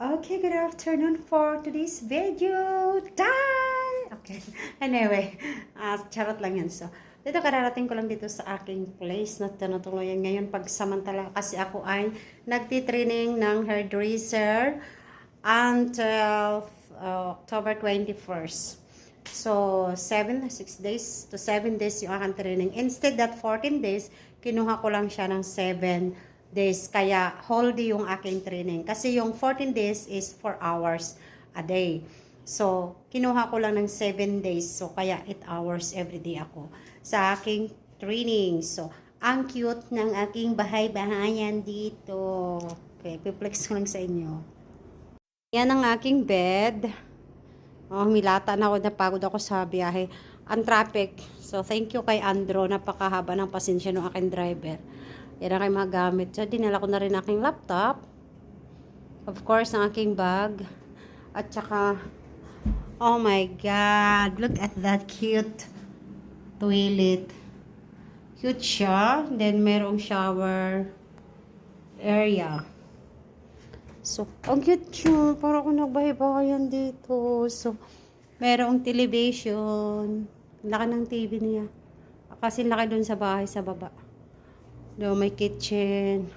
Okay, good afternoon for today's video. Die! Okay. Anyway, charot lang yan. So, dito kararating ko lang dito sa aking place na tinutuluyan ngayon pagsamantala kasi ako ay nagtitraining ng hairdresser until October 21st. So, 6 days to 7 days yung aking training. Instead that 14 days, kinuha ko lang siya ng 7 days. Kaya, whole day yung aking training. Kasi yung 14 days is 4 hours a day. So, kinuha ko lang ng 7 days. So, kaya 8 hours every day ako sa aking training. So, ang cute ng aking bahay-bahayan dito. Okay, piplex ko lang sa inyo. Yan ang aking bed. Oh, milata na ako, napagod ako sa biyahe. Ang traffic. So, thank you kay Andro. Napakahaba ng pasensya ng aking driver. Yan ang aking mga gamit. So, dinala ko na rin aking laptop. Of course, ang aking bag. At saka, oh my God. Look at that cute toilet. Cute siya. Then, merong shower area. So, ang cute siya. Para ako nagbahay-bahayan dito. So, merong television. Laki ng TV niya. Kasi laki dun sa bahay sa baba. Doon may kitchen.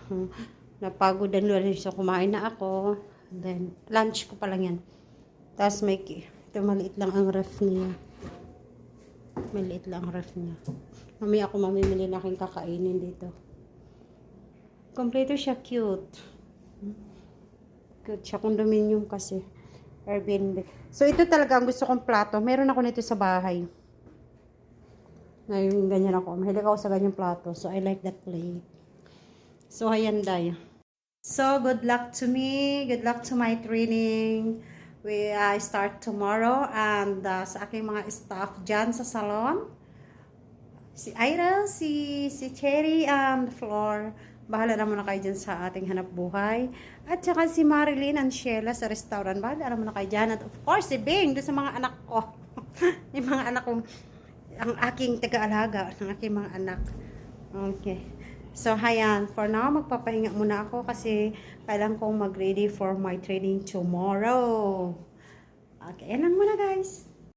Napagod din doon. So, kumain na ako. And then, lunch ko pa lang yan. Tapos may, ito maliit lang ang ref niya. Maliit lang ang ref niya. Mamaya ako mamimili na aking kakainin dito. Kompleto siya, cute. Cute siya, condominium kasi. Airbnb. So, ito talaga ang gusto kong plato. Meron ako nito sa bahay. Ngayon, ganyan ako. Mahilig ako sa ganyang plato. So, I like that plate. So, ayan day. So, good luck to me. Good luck to my training. I start tomorrow. And sa aking mga staff dyan sa salon. Si Ira, si Cherry, and Flor. Bahala na muna kayo dyan sa ating hanap buhay. At saka si Marilyn and Sheila sa restaurant. Bahala na muna kayo dyan. At of course, si Bing, doon sa mga anak ko. Yung mga anak kong ang aking taga-alaga ng aking mga anak. Okay. So, hayan. For now, magpapahinga muna ako kasi kailangan kong mag-ready for my training tomorrow. Okay. Yan lang muna, guys.